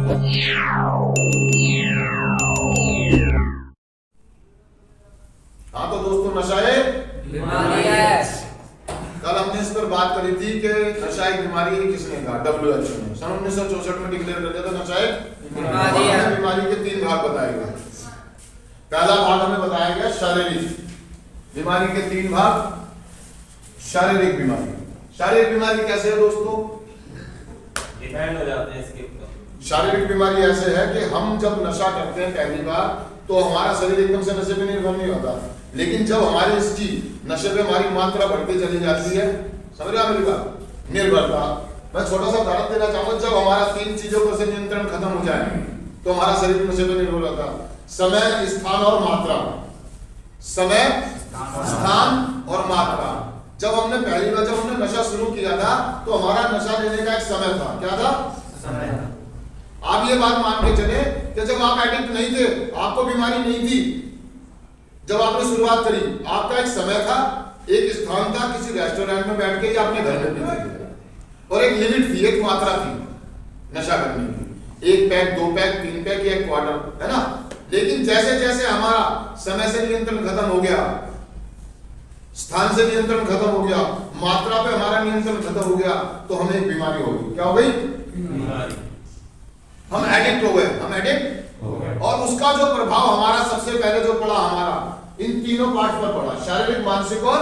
हाँ तो दोस्तों, नशा एक बीमारी है। कल हमने इस पर बात करी थी कि नशा एक बीमारी है। किसने कहा? WHO ने सन 1964 में डिक्लेयर कर दिया था नशा एक बीमारी है। बीमारी के 3 भाग बताए गए। पहला भाग हमें बताया गया शारीरिक बीमारी के 3 भाग। शारीरिक बीमारी, शारीरिक बीमारी कैसे है दोस्तों? डिपेंड हो जाते हैं इसके ऊपर। शारीरिक बीमारी ऐसे है कि हम जब नशा करते हैं पहली बार तो हमारा शरीर एकदम से नशे पे निर्भर नहीं होता, लेकिन जब हमारी इसकी नशे पे हमारी मात्रा बढ़ती चली जाती है, समझ रहे हो मेरी बात? निर्भरता। मैं छोटा सा उदाहरण देना चाहूंगा। जब हमारा 3 चीजों पर से नियंत्रण खत्म हो जाए तो हमारा शरीर नशे पे निर्भर होता। समय, स्थान और मात्रा। समय, स्थान और मात्रा। जब हमने पहली बार जब हमने नशा शुरू किया था तो हमारा नशा लेने का एक समय था। क्या था? समय। आप ये बात मान के चले कि जब आप एडिक्ट नहीं थे, आपको बीमारी नहीं थी, जब आपने शुरुआत करी, आपका एक समय था, एक स्थान था, किसी रेस्टोरेंट में बैठ के या अपने घर में पीते थे, और एक लिमिट थी, एक मात्रा थी नशा करने की। 1 पैक, 2 पैक, 3 पैक या 1 क्वार्टर, है ना? लेकिन जैसे जैसे हमारा समय से नियंत्रण खत्म हो गया, स्थान से नियंत्रण खत्म हो गया, मात्रा पे हमारा नियंत्रण खत्म हो गया, तो हमें एक बीमारी हो गई। क्या हो गई? बीमारी। हम एडिक्ट हो गए। हम एडिक्ट हो गए। और उसका जो प्रभाव हमारा सबसे पहले जो पड़ा हमारा इन तीनों पार्ट पर पड़ा, शारीरिक, मानसिक और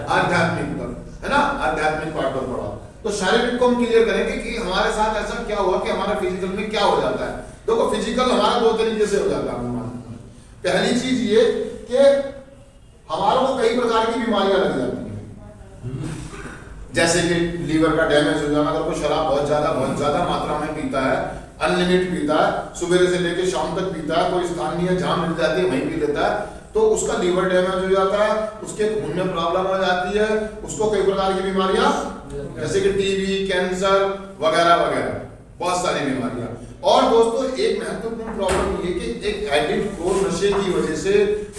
आध्यात्मिक पर, है ना? आध्यात्मिक पार्ट पर पड़ा। तो शारीरिक को हम क्लियर करेंगे कि हमारे साथ ऐसा क्या हुआ कि हमारा फिजिकल में क्या हो जाता है। देखो, फिजिकल हमारा 2 तरीके से हो जाता है। पहली चीज ये कि हमारों को कई प्रकार की बीमारियां लग जाती हैं, जैसे कि लीवर का डैमेज हो जाना। अगर कोई शराब बहुत ज्यादा मात्रा में पीता है, अनलिमिटेड पीता है, सुबह से लेकर शाम तक पीता है, कोई स्थानीय जहां मिल जाती है वहीं पी लेता है, तो उसका लीवर डैमेज हो जाता है, उसके खून में प्रॉब्लम हो जाती है, उसको कई प्रकार की बीमारियां जैसे कि टीबी, कैंसर वगैरह वगैरह, बहुत सारी बीमारियां। और दोस्तों, एक महत्वपूर्ण प्रॉब्लम ये कि एक एडिक्ट को नशे की वजह से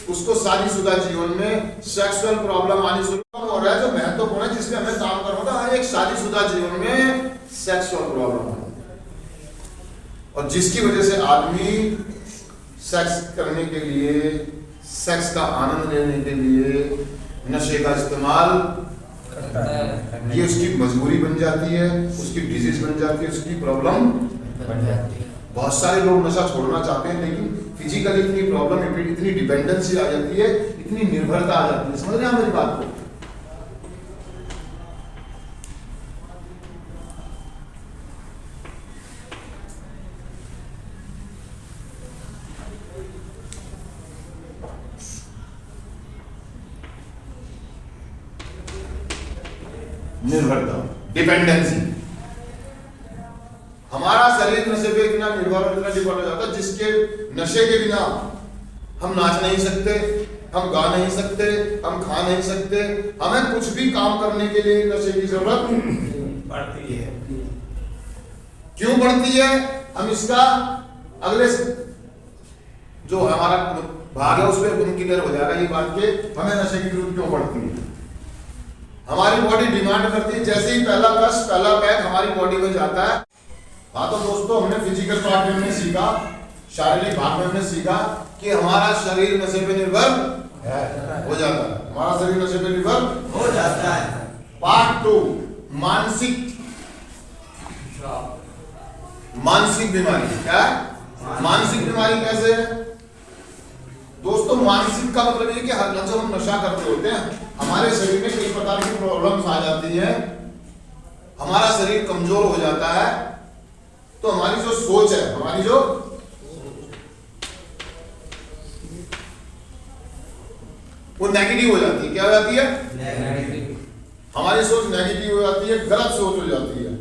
उसको शादीशुदा जीवन में सेक्सुअल प्रॉब्लम आनी शुरू हो रहा है। जो महत्वपूर्ण है, जिसमें हमें काम करना था, एक शादीशुदा जीवन में सेक्सुअल प्रॉब्लम, और जिसकी वजह से आदमी सेक्स करने के लिए, सेक्स का आनंद लेने के लिए नशे का इस्तेमाल करता है। ये उसकी मजबूरी बन जाती है, उसकी डिजीज बन जाती है, उसकी प्रॉब्लम बन जाती है। बहुत सारे लोग नशा छोड़ना चाहते हैं, लेकिन फिजिकली इतनी प्रॉब्लम, इतनी डिपेंडेंसी आ जाती है, इतनी निर्भरता आ जाती है। समझ रहे हैं मेरी बात को? निर्भरता, डिपेंडेंसी। हमारा शरीर नशे पे इतना निर्भर और इतना डिपेंड हो जाता है, जिसके नशे के बिना हम नाच नहीं सकते, हम गा नहीं सकते, हम खा नहीं सकते, हमें कुछ भी काम करने के लिए नशे की जरूरत पड़ती है। क्यों पड़ती है? हम इसका अगले जो हमारा भाग है उस पर क्लियर हो जाएगा ये बात के हमें नशे की जरूरत क्यों पड़ती है। हमारी बॉडी डिमांड करती है, जैसे ही पहला कश, पहला पैक हमारी बॉडी में जाता है। हाँ तो दोस्तों, हमने फिजिकल पार्ट में हमने सीखा, शारीरिक भाग में हमने सीखा कि हमारा शरीर नशे पे निर्भर हो जाता है। हमारा शरीर नशे पे निर्भर हो जाता है। पार्ट 2, मानसिक बीमारी। क्या? मानसिक बीमारी कैसे है दोस्तों? मानसिक का मतलब ये कि हर जब हम नशा करते होते हैं, हमारे शरीर में कई प्रकार की प्रॉब्लम्स आ जाती हैं, हमारा शरीर कमजोर हो जाता है, तो हमारी जो सोच है, हमारी जो वो नेगेटिव हो जाती है। क्या हो जाती है? नेगेटिव। हमारी सोच नेगेटिव हो जाती है, गलत सोच हो जाती है।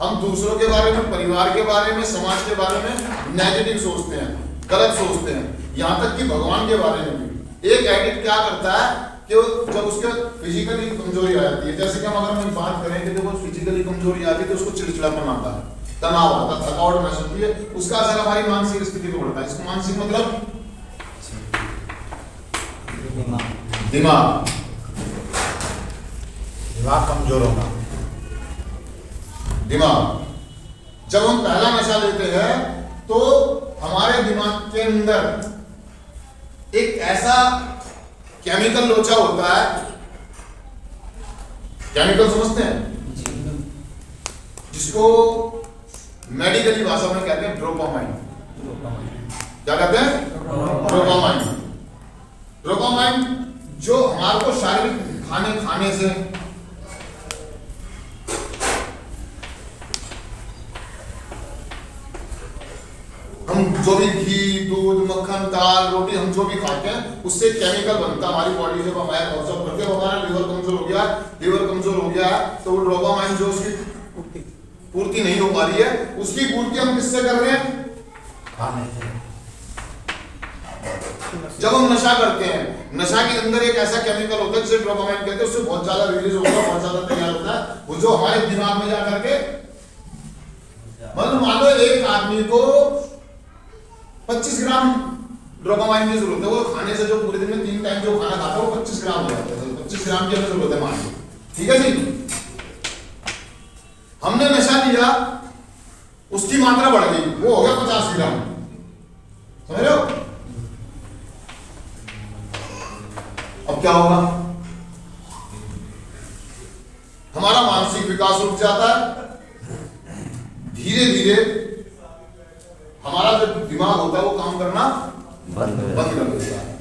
हम दूसरों के बारे में, परिवार के बारे में, समाज के बारे में नेगेटिव सोचते हैं, गलत सोचते हैं, यहाँ तक कि भगवान के बारे में भी। एक एडिक्ट क्या करता है कि जब उसके फिजिकली कमजोरी आ जाती है, जैसे कि हम अगर हम बात करें कि जब वो फिजिकली कमजोरी आती है तो उसको चिड़चिड़ापन आता है, तनाव आता है, थकावट महसूस होती है, उसका असर हमारी मानसिक स्थिति पर पड़ता है। इसको मानसिक मतलब दिमाग कमजोर होना। दिमाग, जब हम पहला नशा लेते हैं तो हमारे दिमाग के अंदर एक ऐसा केमिकल लोचा होता है, केमिकल समझते हैं, जिसको मेडिकली भाषा में कहते हैं डोपामाइन। क्या कहते हैं? डोपामाइन। डोपामाइन जो हमारे को शारीरिक खाने से हम जो भी घी, दूध, मक्खन, दाल, रोटी हम जो भी खाते हैं उससे केमिकल बनता है हमारी बॉडी से, हमारे ऑब्जर्व करके हमारा लीवर कमजोर हो गया, लीवर कमजोर हो गया तो वो डोपामाइन जो उसकी पूर्ति नहीं हो पा रही है, उसकी पूर्ति हम किससे कर रहे हैं? खाने से। जब हम नशा करते हैं, नशा के अंदर एक ऐसा केमिकल होता है जिसे डोपामाइन कहते हैं, उससे बहुत ज्यादा रिलीज होता है, बहुत ज्यादा तैयार होता है, वो जो हमारे दिमाग में जा करके, मतलब मान लो एक आदमी को 25 ग्राम डोपामाइन की जरूरत है, वो खाने से जो पूरे दिन में 3 टाइम जो खाना खाता है वो 25 ग्राम हो जाता है, 25 ग्राम की हमें जरूरत है मान लो, ठीक है जी। हमने नशा लिया, उसकी मात्रा बढ़ गई, वो हो गया 50 ग्राम, समझ रहे हो? अब क्या होगा? हमारा मानसिक विकास रुक जाता है, धीरे धीरे हमारा जो दिमाग होता है वो काम करना बंद कर देता है।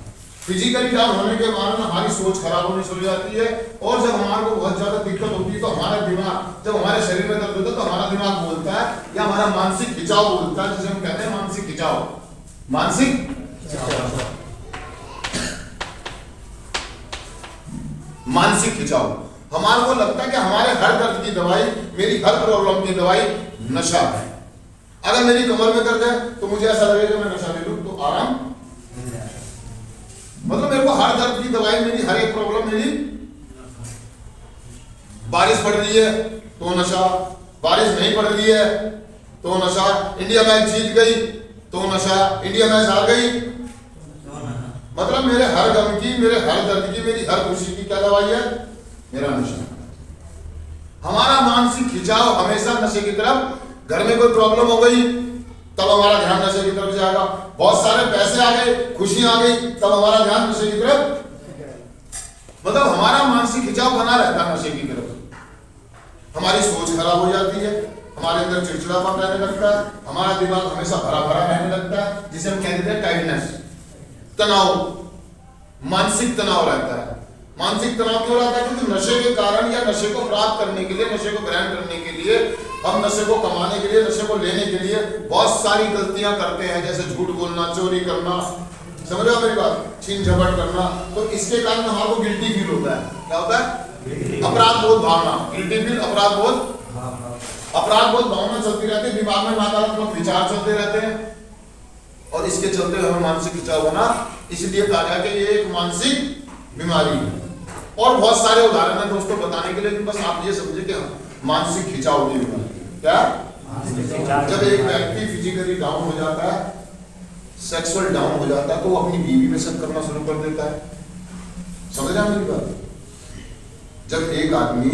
फिजिकली डाउन होने के कारण हमारी सोच खराब होनी शुरू हो जाती है, और जब हमारे को बहुत ज्यादा दिक्कत होती है तो हमारा दिमाग, जब हमारे शरीर में दर्द होता है तो हमारा दिमाग बोलता है, या हमारा मानसिक खिंचाव बोलता है, जिसे हम कहते हैं मानसिक खिंचाव। मानसिक मानसिक खिंचाव, हमारे को लगता है कि हमारे हर दर्द की दवाई, मेरी हर प्रॉब्लम की दवाई नशा है। अगर मेरी कमर में दर्द है तो मुझे ऐसा लगेगा मैं नशा ले लूं तो आराम, मतलब मेरे को हर दर्द की दवाई, मेरी हर एक प्रॉब्लम मेरी, बारिश पड़ रही है तो नशा, बारिश नहीं पड़ रही है तो नशा, इंडिया मैच जीत गई तो नशा, इंडिया मैच हार गई, मतलब मेरे हर गम की, मेरे हर दर्द की, मेरी हर खुशी की क्या दवाई है? मेरा नशा। हमारा मानसिक खिंचाव हमेशा नशे की तरफ, घर में कोई प्रॉब्लम हो गई तब हमारा ध्यान नशे की तरफ जाएगा, बहुत सारे पैसे आ गए, खुशी आ गई, तब हमारा ध्यान नशे की तरफ, मतलब हमारा मानसिक खिंचाव बना रहता है नशे की तरफ। हमारी सोच खराब हो जाती है, हमारे अंदर चिड़चिड़ापन रहने लगता है, हमारा दिमाग हमेशा भरा भरा रहने लगता है, जिसे हम कहते हैं टाइटनेस, तनाव, मानसिक तनाव रहता है। मानसिक तनाव क्यों रहता है? क्योंकि नशे के कारण, या नशे को प्राप्त करने के लिए, नशे को ग्रहण करने के लिए, हम नशे को कमाने के लिए, नशे को लेने के लिए बहुत सारी गलतियां करते हैं, जैसे झूठ बोलना, चोरी करना, समझ रहे हो मेरी बात, छीन झपट करना। तो इसके कारण हमारे को गिल्टी फील होता है। क्या होता है? अपराध बोध भावना, गिल्टी फील, अपराध बोध भावना चलती रहती है, दिमाग में नकारात्मक विचार चलते रहते हैं, और इसके चलते हमें मानसिक खिंचाव होना, इसलिए कहा गया कि ये एक मानसिक बीमारी है। और बहुत सारे उदाहरण है दोस्तों बताने के लिए, बस आप ये समझे कि मानसिक खिंचाव की बीमारी क्या? जब एक व्यक्ति फिजिकली डाउन हो जाता है, सेक्सुअल डाउन हो जाता है, तो वो अपनी बीवी में शक करना शुरू कर देता है। समझ रहे हैं मेरी बात? जब एक आदमी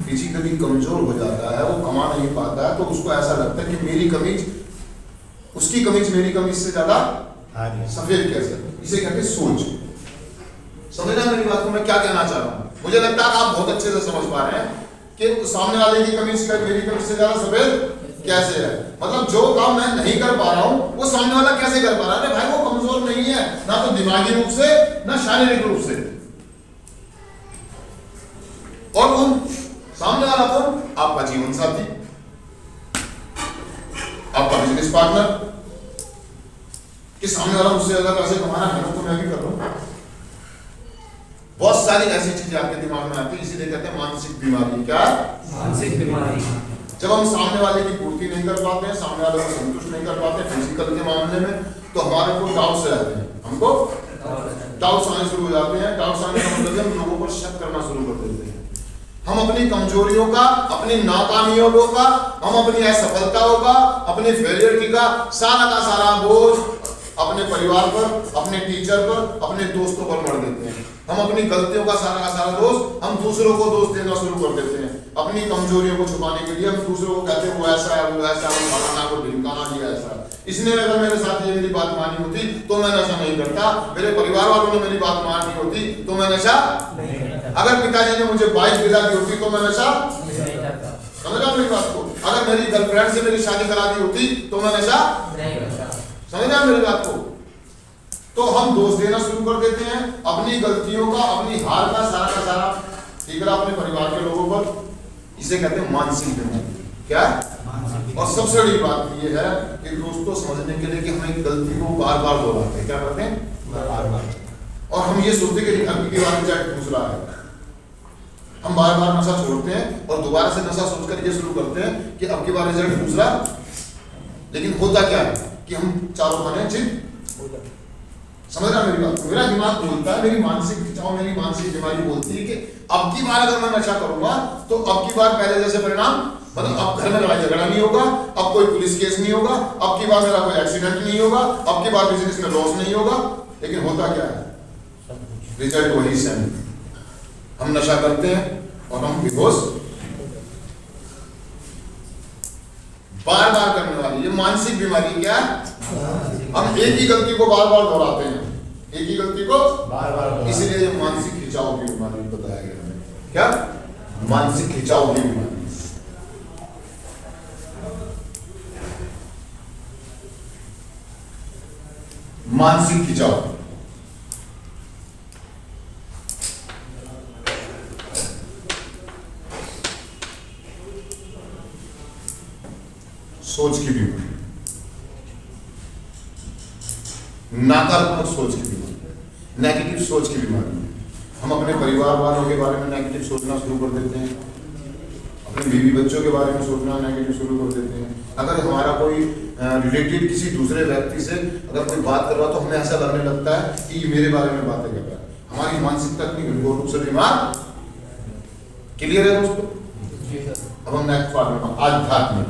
फिजिकली कमजोर हो जाता है, वो कमा नहीं पाता है, तो उसको ऐसा लगता है कि मेरी कमीज, उसकी कमीज मेरी कमीज से ज्यादा सफेद कैसे, इसे कहते हैं सोच। समझ रहे हैं मेरी बात को? मैं क्या कहना चाह रहा हूं? मुझे लगता है आप बहुत अच्छे से समझ पा रहे हैं कि सामने वाले की कमीज का मेरी कमीज से ज्यादा सफेद कैसे है। मतलब जो काम मैं नहीं कर पा रहा हूं वो सामने वाला कैसे कर पा रहा है? अरे भाई वो कमजोर नहीं है, ना तो दिमागी रूप से ना शारीरिक रूप से। और उन सामने वाला कौन? आपका जीवन साथी, आपका बिजनेस पार्टनर, कि सामने वाला मुझसे ज्यादा पैसे कमा रहा है तो मैं भी कर रहा हूं। बहुत सारी ऐसी चीजें आपके दिमाग में आती है, इसीलिए कहते हैं मानसिक बीमारी। क्या? मानसिक बीमारी। जब हम सामने वाले की पूर्ति नहीं कर पाते हैं, सामने वाले को संतुष्ट नहीं कर पाते फिजिकल के मामले में, तो हमारे को डाउट्स रहते हैं, हमको डाउट्स आने शुरू हो जाते हैं। डाउट्स आने का मतलब हम लोगों पर शक करना शुरू कर देते हैं। हम अपनी कमजोरियों का, अपनी नाकामियों का, हम अपनी असफलताओं का, अपनी फेलियर का सारा बोझ अपने परिवार पर, अपने टीचर पर, अपने दोस्तों पर मर देते हैं। हम अपनी गलतियों का सारा दोष हम दूसरों को दोष देना शुरू कर देते हैं। अपनी कमजोरियों को छुपाने के लिए हम दूसरों को कहते हैं वो ऐसा है, वो ऐसा है, वो फलाना को ढिमकाना दिया ऐसा। इसने अगर मेरे साथ ये मेरी बात मानी होती तो मैं नशा नहीं करता, मेरे परिवार वालों ने मेरी बात मानी होती तो मैं नशा, अगर पिताजी ने मुझे बाइक दिला दी होती तो मैं नशा, समझ रहा मेरी बात को, अगर मेरी गर्लफ्रेंड से मेरी शादी करा दी होती तो मैं नशा, समझ रहा मेरी बात को। तो हम दोष देना शुरू कर देते हैं अपनी गलतियों का, अपनी हार का सारा ठीक है अपने परिवार के लोगों पर। इसे कहते हैं मानसिक बीमारी। क्या? और सबसे बड़ी बात ये है कि दोस्तों समझने के लिए कि हम एक गलती को बार बार दोहराते हैं। क्या करते हैं? बार बार। और हम ये सोचते हैं कि अब की बार रिजल्ट दूसरा है, हम बार बार नशा छोड़ते हैं और दोबारा से नशा सोचकर ये शुरू करते हैं कि अब की बार रिजल्ट दूसरा। लेकिन होता क्या है कि हम चारों खाने जिद, समझ रहा मेरी बात? मेरा दिमाग बोलता है, मेरी मानसिक खिंचाव, मेरी मानसिक बीमारी बोलती है कि अब की बार अगर मैं नशा करूंगा तो अब की बार पहले जैसे परिणाम, मतलब अब घर में लड़ाई झगड़ा नहीं होगा, अब कोई पुलिस केस नहीं होगा, अब की बार मेरा कोई एक्सीडेंट नहीं होगा, अब की बार बिजनेस में लॉस नहीं होगा। लेकिन होता क्या है? रिजल्ट वही सेम। हम नशा करते हैं और हम बेहोश, बार बार करने वाली ये मानसिक बीमारी। क्या? हम एक ही गलती को बार बार दोहराते हैं, एक ही गलती को बार बार, इसलिए ये मानसिक खिंचाव की बीमारी बताया गया है। क्या? मानसिक खिंचाव की बीमारी। मानसिक खिंचाव सोच की बीमारी, नकारात्मक सोच की बीमारी, नेगेटिव सोच की बीमारी। हम अपने परिवार वालों के बारे में नेगेटिव सोचना शुरू कर देते हैं, अपने बीवी बच्चों के बारे में सोचना नेगेटिव शुरू कर देते हैं। अगर हमारा कोई रिलेटेड किसी दूसरे व्यक्ति से अगर कोई बात कर रहा तो हमें ऐसा लगने लगता है कि ये मेरे बारे में बातें कर रहा है। हमारी मानसिकता इतनी गंभीर रूप से बीमार। क्लियर है दोस्तों? अब हम नेक्स्ट पार्ट में आध्यात्मिक।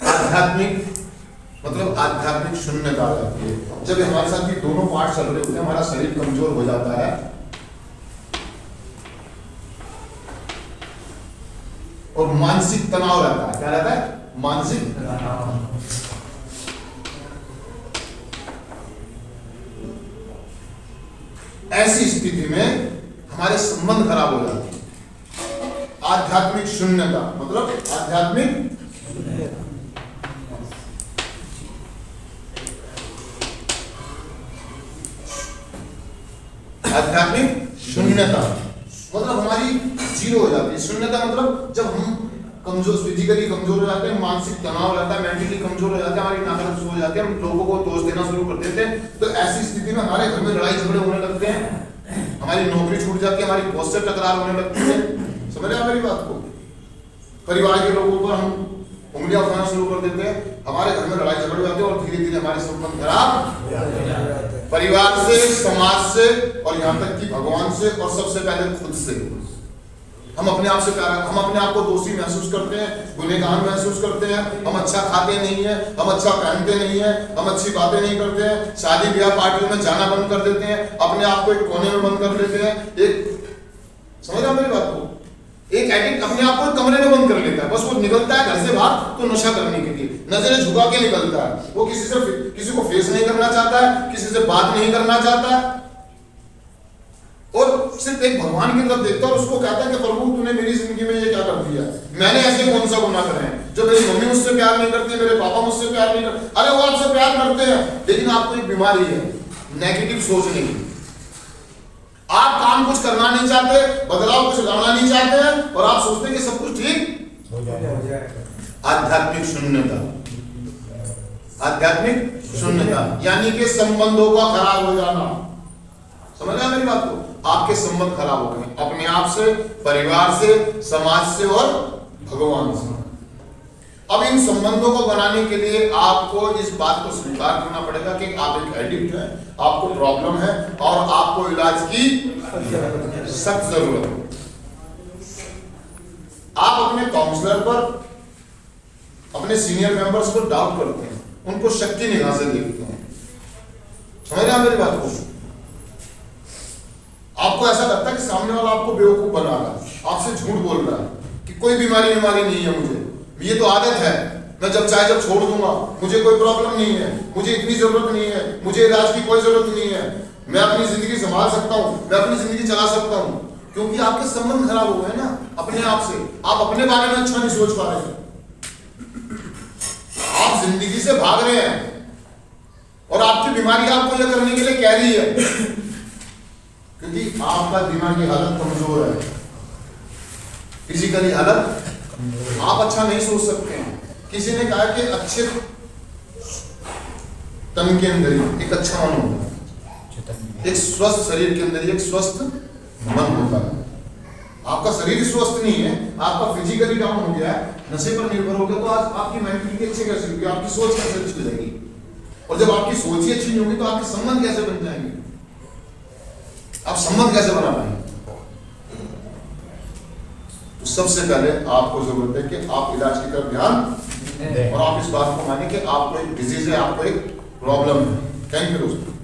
आध्यात्मिक मतलब आध्यात्मिक शून्यता आ जाती है। जब हमारे साथ ये दोनों पार्ट चल रहे होते हैं, हमारा शरीर कमजोर हो जाता है और मानसिक तनाव रहता है। क्या रहता है? मानसिक तनाव। ऐसी स्थिति में हमारे संबंध खराब हो जाते हैं। आध्यात्मिक शून्यता मतलब आध्यात्मिक आध्यात्मिक शून्यता मतलब हमारी जीरो हो जाती है। शून्यता मतलब जब हम कमजोर, फिजिकली कमजोर हो जाते हैं, मानसिक तनाव रहता है, मेंटली कमजोर हो जाते हैं, हमारी नकारात्मक हो जाती है, हम लोगों को दोष देना शुरू कर देते हैं। तो ऐसी स्थिति में हमारे घर में लड़ाई झगड़े होने लगते हैं, हमारी नौकरी छूट जाती है, हमारी बॉस से तकरार होने लगती है। समझ रहे हैं मेरी बात को? परिवार के लोगों पर हम उंगलियां उठाना शुरू कर देते हैं, हमारे घर में लड़ाई झगड़े हो जाते हैं और धीरे धीरे हमारे संबंध खराब परिवार से, समाज से और यहाँ तक कि भगवान से और सबसे पहले खुद से। हम अपने आप से प्यार, हम अपने आप को दोषी महसूस करते हैं, गुनहगार महसूस करते हैं, हम अच्छा खाते नहीं है, हम अच्छा पहनते नहीं है, हम अच्छी बातें नहीं करते हैं, शादी ब्याह पार्टियों में जाना बंद कर देते हैं, अपने आप को एक कोने में बंद कर देते हैं। एक समझ रहे मेरी बात को? एक एडिक्ट अपने आप को कमरे में बंद कर लेता है, बस वो निकलता है घर से बाहर तो नशा करने के लिए, नजरें झुका के निकलता है। वो किसी को फेस नहीं करना चाहता है, किसी से बात नहीं करना चाहता है और सिर्फ एक भगवान की तरफ देखता है और उसको कहता है कि प्रभु तूने मेरी जिंदगी में ये क्या कर दिया, मैंने ऐसे कौन सा गुनाह करे हैं जो मेरी मम्मी मुझसे प्यार नहीं करती, मेरे पापा मुझसे प्यार नहीं करते। अरे वो आपसे प्यार करते हैं लेकिन आपको एक बीमारी है नेगेटिव सोचने की। आप काम कुछ करना नहीं चाहते, बदलाव कुछ लाना नहीं चाहते हैं और आप सोचते हैं कि सब कुछ ठीक हो जाएगा। आध्यात्मिक शून्यता, आध्यात्मिक शून्यता यानी कि संबंधों का खराब हो जाना। समझ रहे हैं मेरी बात को? आपके संबंध खराब हो गए अपने आप से, परिवार से, समाज से और भगवान से। अब इन संबंधों को बनाने के लिए आपको इस बात को स्वीकार करना पड़ेगा कि आप एक एडिक्ट हैं, आपको प्रॉब्लम है और आपको इलाज की सख्त जरूरत है। आप अपने काउंसलर पर, अपने सीनियर मेंबर्स पर डाउट करते हैं, उनको शक्ति निगाह से देखते हैं। समझ रहे हैं मेरी बात को? आपको ऐसा लगता है कि सामने वाला आपको बेवकूफ बना रहा है, आपसे झूठ बोल रहा है कि कोई बीमारी नहीं है मुझे, ये तो आदत है, मैं जब चाहे जब छोड़ दूंगा, मुझे कोई प्रॉब्लम नहीं है, मुझे इतनी जरूरत नहीं है, मुझे इलाज की कोई जरूरत नहीं है, मैं अपनी जिंदगी संभाल सकता हूँ, मैं अपनी जिंदगी चला सकता हूँ। क्योंकि आपके संबंध खराब हो गए ना अपने आप से, आप अपने बारे में अच्छा नहीं सोच पा रहे हैं, आप जिंदगी से भाग रहे हैं और आपकी बीमारी आपको यह करने के लिए कह रही है, क्योंकि आपका दिमागी हालत कमजोर है, फिजिकली हालत आप अच्छा नहीं सोच सकते हैं। किसी ने कहा कि अच्छे तन के अंदर ही एक अच्छा मन होता है, एक स्वस्थ शरीर के अंदर ही एक स्वस्थ मन होता है। आपका शरीर स्वस्थ नहीं है, आपका फिजिकली डाउन हो गया है, नशे पर निर्भर हो गया, तो आज आपकी मेंटलिटी अच्छी कैसे होगी, आपकी सोच कैसे अच्छी हो जाएगी? और जब आपकी सोच ही अच्छी नहीं होगी तो आपके संबंध कैसे बन जाएंगे, आप संबंध कैसे बना पाएंगे? तो सबसे पहले आपको जरूरत है कि आप इलाज की तरफ ध्यान दें और आप इस बात को माने कि आपको एक डिजीज है, आपको एक प्रॉब्लम है। थैंक यू दोस्तों।